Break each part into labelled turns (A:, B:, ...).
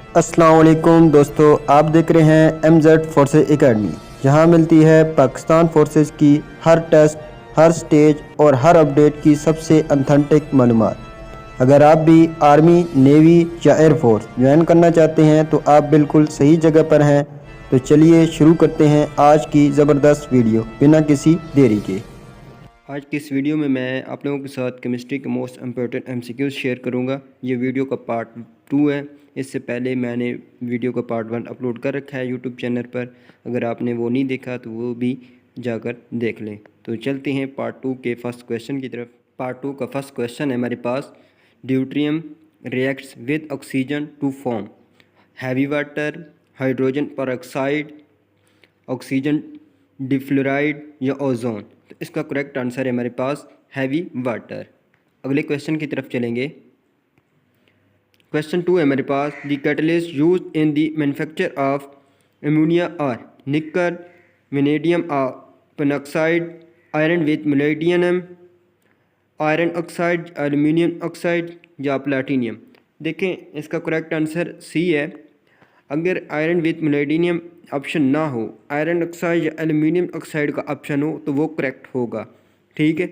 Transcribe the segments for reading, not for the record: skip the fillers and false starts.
A: अस्सलाम वालेकुम दोस्तों, आप देख रहे हैं MZ फोर्सेस एकेडमी, जहां मिलती है पाकिस्तान फोर्सेस की हर टेस्ट, हर स्टेज और हर अपडेट की सबसे ऑथेंटिक मालूमात। अगर आप भी आर्मी, नेवी या एयरफोर्स ज्वाइन करना चाहते हैं तो आप बिल्कुल सही जगह पर हैं। तो चलिए शुरू करते हैं आज की ज़बरदस्त वीडियो बिना किसी देरी के। आज की इस वीडियो में मैं आप लोगों के साथ केमिस्ट्री के मोस्ट इम्पोर्टेंट MCQs शेयर करूंगा। ये वीडियो का पार्ट 2 है। इससे पहले मैंने वीडियो का पार्ट 1 अपलोड कर रखा है यूट्यूब चैनल पर। अगर आपने वो नहीं देखा तो वो भी जाकर देख लें। तो चलते हैं पार्ट 2 के फर्स्ट क्वेश्चन की तरफ। पार्ट 2 का फर्स्ट क्वेश्चन है हमारे पास, deuterium reacts with oxygen to form heavy water, hydrogen peroxide, oxygen difluoride या ओजोन। तो इसका करेक्ट आंसर है हमारे पास हैवी वाटर। अगले क्वेश्चन की तरफ चलेंगे। क्वेश्चन 2 है हमारे पास, the catalyst used in the manufacture of ammonia are nickel, vanadium peroxide, iron with molybdenum, iron oxide, aluminium oxide या प्लैटिनियम। देखें, इसका करेक्ट आंसर सी है। अगर आयरन विथ मोलिब्डेनम ऑप्शन ना हो, आयरन ऑक्साइड या एल्यूमिनियम ऑक्साइड का option हो तो वो करेक्ट होगा। ठीक है,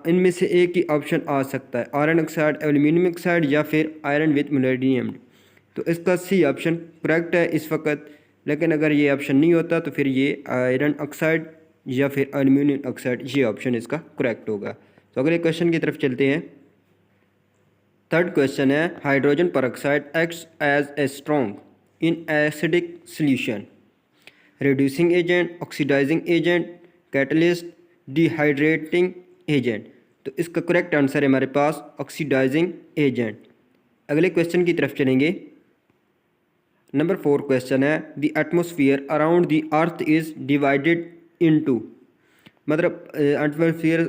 A: इनमें से एक ही ऑप्शन आ सकता है, आयरन ऑक्साइड, एल्यूमिनियम ऑक्साइड या फिर आयरन विथ मोलिब्डेनम। तो इसका सी ऑप्शन करेक्ट है इस वक्त। लेकिन अगर ये ऑप्शन नहीं होता तो फिर ये आयरन ऑक्साइड या फिर एल्यूमिनियम ऑक्साइड, ये ऑप्शन इसका करेक्ट होगा। तो अगले क्वेश्चन की तरफ चलते हैं। थर्ड क्वेश्चन है, hydrogen peroxide acts as a strong in acidic solution, reducing agent, oxidising agent, catalyst, dehydrating agent. तो इसका करेक्ट आंसर है हमारे पास ऑक्सीडाइजिंग एजेंट। अगले क्वेश्चन की तरफ चलेंगे। नंबर 4 क्वेश्चन है, the atmosphere around the earth is divided into, मतलब एटमोसफियर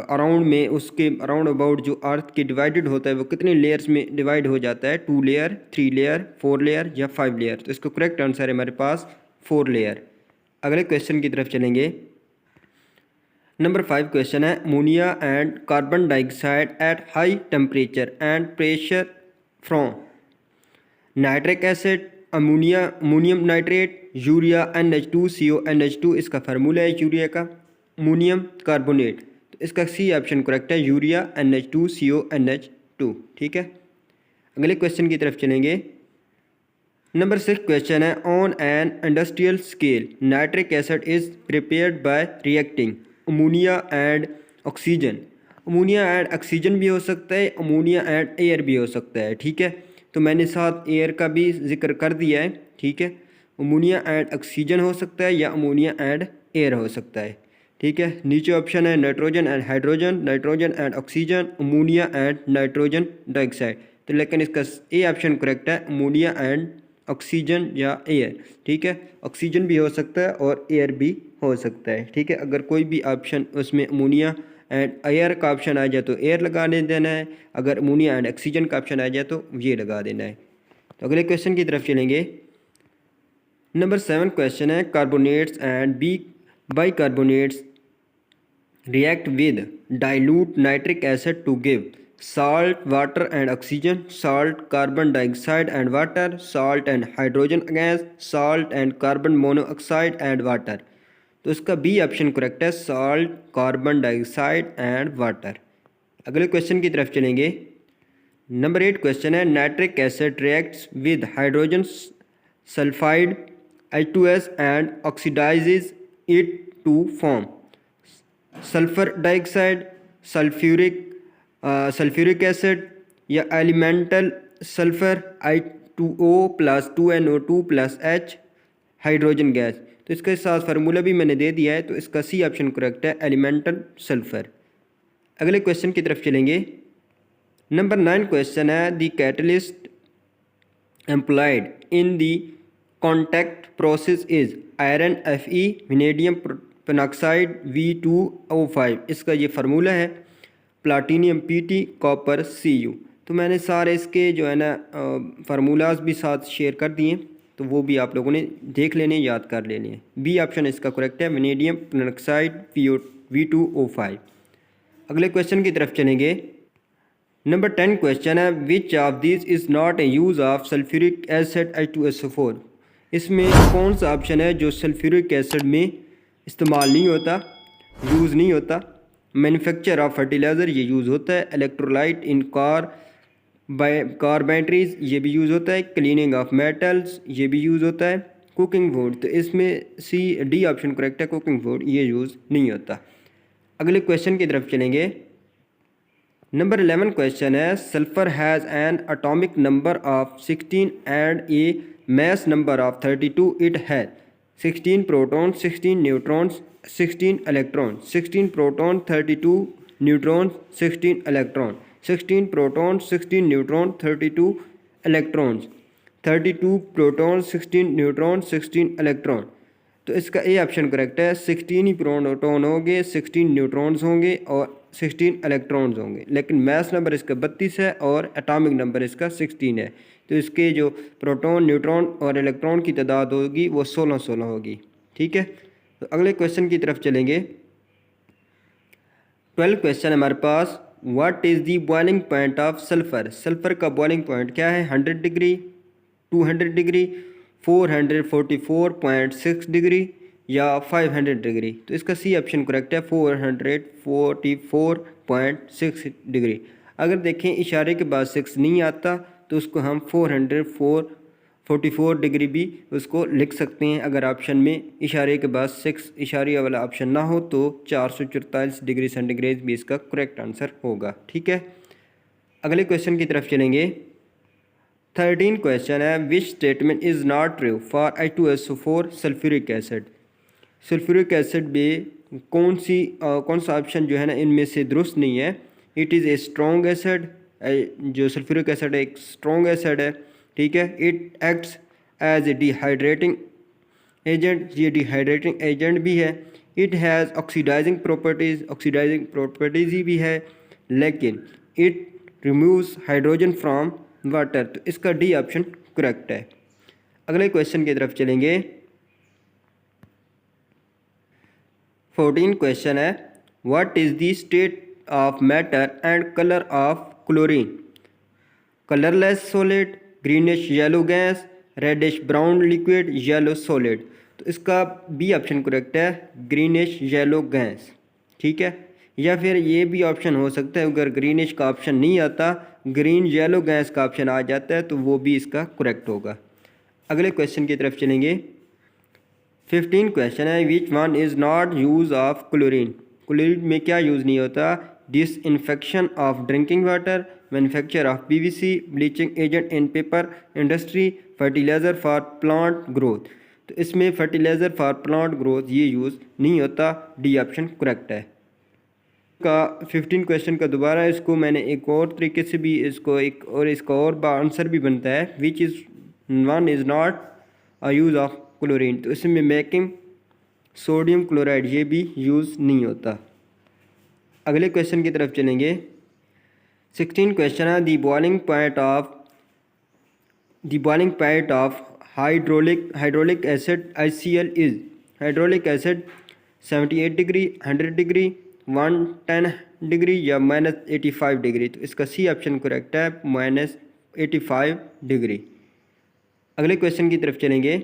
A: अराउंड में, उसके अराउंड अबाउट जो अर्थ के डिवाइडेड होता है वो कितने लेयर्स में डिवाइड हो जाता है? 2 लेयर, 3 लेयर, 4 लेयर या 5 लेयर। तो इसका करेक्ट आंसर है हमारे पास 4 लेयर। अगले क्वेश्चन की तरफ चलेंगे। नंबर 5 क्वेश्चन है, ammonia and carbon dioxide at high temperature and pressure from nitric acid, ammonia, ammonium nitrate, urea NH2CO NH2। इसका फार्मूला है यूरिया का, अमोनियम कार्बोनेट। तो इसका सी ऑप्शन करेक्ट है, यूरिया NH2CO NH2। ठीक है, अगले क्वेश्चन की तरफ चलेंगे। नंबर 6 क्वेश्चन है, on an industrial scale nitric acid is prepared by reacting ammonia and oxygen. Ammonia and oxygen भी हो सकता है, अमोनिया एंड एयर भी हो सकता है। ठीक है, तो मैंने साथ एयर का भी जिक्र कर दिया है। ठीक है, अमोनिया एंड ऑक्सीजन हो सकता है या अमोनिया एंड एयर हो सकता है। ठीक है, नीचे ऑप्शन है nitrogen and hydrogen, nitrogen and oxygen, ammonia and nitrogen dioxide. तो लेकिन इसका ए ऑप्शन करेक्ट है, अमोनिया एंड ऑक्सीजन या एयर। ठीक है, ऑक्सीजन भी हो सकता है और एयर भी हो सकता है। ठीक है, अगर कोई भी ऑप्शन उसमें अमोनिया एंड एयर का ऑप्शन आ जाए तो एयर लगा देना है, अगर अमोनिया एंड ऑक्सीजन का ऑप्शन आ जाए तो ये लगा देना है। तो अगले क्वेश्चन की तरफ चलेंगे। नंबर 7 क्वेश्चन है, carbonates and bicarbonates react with dilute nitric acid to give salt, water and oxygen, salt, carbon dioxide and water, salt and hydrogen gas, salt and carbon monoxide and water। तो इसका B option correct है, salt, carbon dioxide and water. अगले question की तरफ चलेंगे। Number 8 question है, nitric acid reacts with hydrogen sulphide H2S and oxidises it to form sulphur dioxide, sulphuric acid या elemental sulphur I2O plus 2NO2 plus H hydrogen gas. तो इसके साथ formula भी मैंने दे दिया है, तो इसका सी ऑप्शन करेक्ट है, एलिमेंटल सल्फर। अगले क्वेश्चन की तरफ चलेंगे। नंबर 9 क्वेश्चन है, the catalyst employed in the contact process is iron Fe, vanadium peroxide V2O5। इसका ये फार्मूला है, प्लाटीनियम PT, कॉपर Cu। तो मैंने सारे इसके जो है ना फार्मूलाज भी साथ शेयर कर दिए, तो वो भी आप लोगों ने देख लेने, याद कर लेने हैं। बी ऑप्शन इसका करेक्ट है, वेनेडियम पेरोक्साइड V2O5। अगले क्वेश्चन की तरफ चलेंगे। नंबर 10 क्वेश्चन है which of this is not a use of sulphuric acid H2SO4। इसमें कौन सा ऑप्शन है जो सल्फ्यूरिक एसिड में इस्तेमाल नहीं होता, यूज़ नहीं होता। मैन्युफैक्चर ऑफ फर्टिलाइज़र ये यूज़ होता है। इलेक्ट्रोलाइट इन कार बैटरीज ये भी यूज़ होता है। क्लीनिंग ऑफ मेटल्स ये भी यूज़ होता है। कुकिंग फूड, तो इसमें डी ऑप्शन करेक्ट है, कुकिंग फूड ये यूज़ नहीं होता। अगले क्वेश्चन की तरफ चलेंगे। नंबर 11 क्वेश्चन है sulphur has an atomic number of 16 and A mass number of 32. It has 16 protons, 16 neutrons, 16 electrons. 16 protons, 32 neutrons, 16 electrons. 16 protons, 16 neutrons, 32 electrons. 32 protons, 16 neutrons, 16 electrons. तो इसका ए ऑप्शन करेक्ट है। 16 ही proton होंगे, 16 neutrons होंगे और 16 electrons होंगे, लेकिन mass number इसका 32 है और एटॉमिक नंबर इसका 16 है। तो इसके जो प्रोटॉन, न्यूट्रॉन और इलेक्ट्रॉन की तादाद होगी वो 16 होगी। ठीक है, तो अगले क्वेश्चन की तरफ चलेंगे। 12 क्वेश्चन हमारे पास। What is the boiling point of sulphur. Sulphur का बॉइलिंग पॉइंट क्या है? 100 डिग्री, 200 डिग्री, 444.6 डिग्री या 500 डिग्री। तो इसका सी ऑप्शन करेक्ट है, 444.6 डिग्री। अगर देखें इशारे के बाद 6 नहीं आता तो उसको हम 444 डिग्री भी उसको लिख सकते हैं। अगर ऑप्शन में इशारे के बाद 6 इशारे वाला ऑप्शन ना हो तो 444 डिग्री सेंटीग्रेड भी इसका करेक्ट आंसर होगा। ठीक है, अगले क्वेश्चन की तरफ चलेंगे। 13 क्वेश्चन है which statement is not true for H2SO4 sulphuric acid. Sulphuric acid में कौन सा ऑप्शन जो है ना इनमें से दुरुस्त नहीं है। It is a strong acid, जो सल्फ्यूरिक एसिड एक स्ट्रॉन्ग एसिड है। ठीक है, it acts as a dehydrating agent, ये डिहाइड्रेटिंग एजेंट भी है। इट हैज़ ऑक्सीडाइजिंग प्रॉपर्टीज़ भी है, लेकिन it removes hydrogen from water. तो इसका डी ऑप्शन करेक्ट है। अगले क्वेश्चन की तरफ चलेंगे। 14 क्वेश्चन है what is the state of matter and colour of chlorine. Colourless solid, greenish yellow gas, reddish brown liquid, yellow solid. तो इसका बी ऑप्शन करेक्ट है, ग्रीनिश येलो गैस। ठीक है, या फिर ये भी ऑप्शन हो सकता है अगर ग्रीनिश का ऑप्शन नहीं आता, ग्रीन येलो गैस का ऑप्शन आ जाता है तो वो भी इसका करेक्ट होगा। अगले क्वेश्चन की तरफ चलेंगे। 15 क्वेश्चन है which one is not use of chlorine. Chlorine में क्या यूज़ नहीं होता? Disinfection of drinking water, manufacture of PVC, bleaching agent in paper industry, fertiliser for plant growth. तो इसमें फर्टिलाइज़र फॉर प्लांट ग्रोथ ये यूज़ नहीं होता, डी ऑप्शन करेक्ट है। का 15 क्वेश्चन का दोबारा इसको मैंने एक और तरीके से भी इसको इसका और आंसर भी बनता है which is one is not a use of chlorine. तो इसमें मेकिंग सोडियम क्लोराइड ये भी यूज़ नहीं होता। अगले क्वेश्चन की तरफ चलेंगे। 16 क्वेश्चन है the boiling point of hydraulic acid HCl is. Hydraulic acid 78 degree, 100 degree, 110 degree या -85 डिग्री। तो इसका सी ऑप्शन करेक्ट है, -85 डिग्री। अगले क्वेश्चन की तरफ चलेंगे।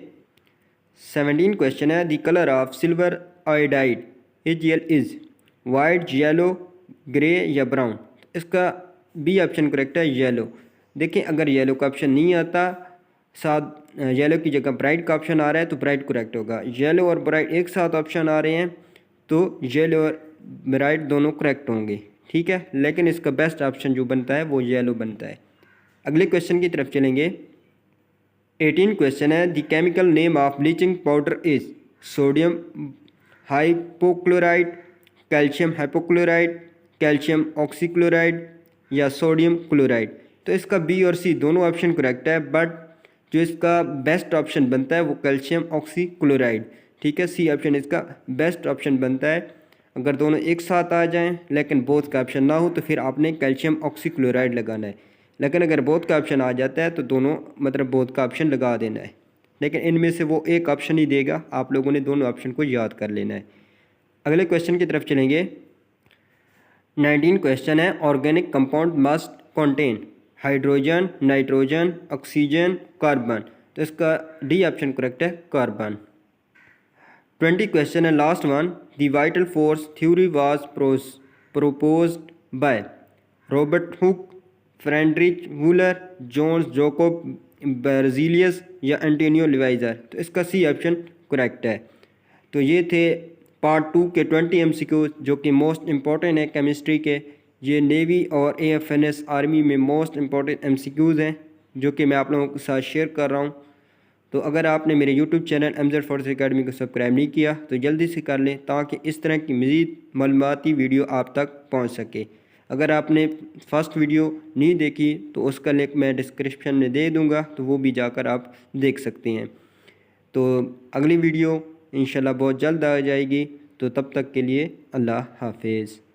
A: 17 क्वेश्चन है the colour of silver iodide AgL is white, yellow, grey या ब्राउन। इसका बी ऑप्शन करेक्ट है, येलो। देखिए अगर येलो का ऑप्शन नहीं आता, साथ येलो की जगह ब्राइट का ऑप्शन आ रहा है तो ब्राइट करेक्ट होगा। येलो और ब्राइट एक साथ ऑप्शन आ रहे हैं तो येलो और ब्राइट दोनों करेक्ट होंगे। ठीक है, लेकिन इसका बेस्ट ऑप्शन जो बनता है वो येलो बनता है। अगले क्वेश्चन की तरफ चलेंगे। 18 क्वेश्चन है the chemical name of bleaching powder is sodium hypochloride, calcium hypochloride, calcium oxychloride या सोडियम क्लोराइड। तो इसका बी और सी दोनों ऑप्शन करेक्ट है, बट जो इसका बेस्ट ऑप्शन बनता है वो कैल्शियम ऑक्सीक्लोराइड। ठीक है, सी ऑप्शन इसका बेस्ट ऑप्शन बनता है अगर दोनों एक साथ आ जाएं, लेकिन बोथ का ऑप्शन ना हो तो फिर आपने कैल्शियम ऑक्सीक्लोराइड लगाना है। लेकिन अगर बोथ का ऑप्शन आ जाता है तो दोनों मतलब बोथ का ऑप्शन लगा देना है, लेकिन इनमें से वो एक ऑप्शन ही देगा, आप लोगों ने दोनों ऑप्शन को याद कर लेना है। अगले क्वेश्चन की तरफ चलेंगे। 19 क्वेश्चन है organic compound must contain hydrogen, nitrogen, oxygen, carbon. तो इसका डी ऑप्शन करेक्ट है, कार्बन। 20 क्वेश्चन है, last one. The vital force theory was proposed by Robert Hooke, Friedrich Wohler, Jons Jakob Berzelius या Antonio लिवाइजर। तो इसका C option correct है। तो ये थे पार्ट 2 के 20 MCQ जो कि मोस्ट इम्पॉर्टेंट है केमिस्ट्री के। ये नेवी और AFNS आर्मी में मोस्ट इम्पॉर्टेंट MCQs हैं जो कि मैं आप लोगों के साथ शेयर कर रहा हूँ। तो अगर आपने मेरे YouTube channel MZ force academy को सब्सक्राइब नहीं किया तो जल्दी से कर लें ताकि इस तरह की मज़ीद मालूमाती वीडियो आप तक पहुँच सके। अगर आपने फ़र्स्ट वीडियो नहीं देखी तो उसका लिंक मैं डिस्क्रिप्शन में दे दूँगा, तो वो भी जाकर आप देख सकते हैं। तो अगली वीडियो इंशाल्लाह बहुत जल्द आ जाएगी। तो तब तक के लिए अल्लाह हाफिज़।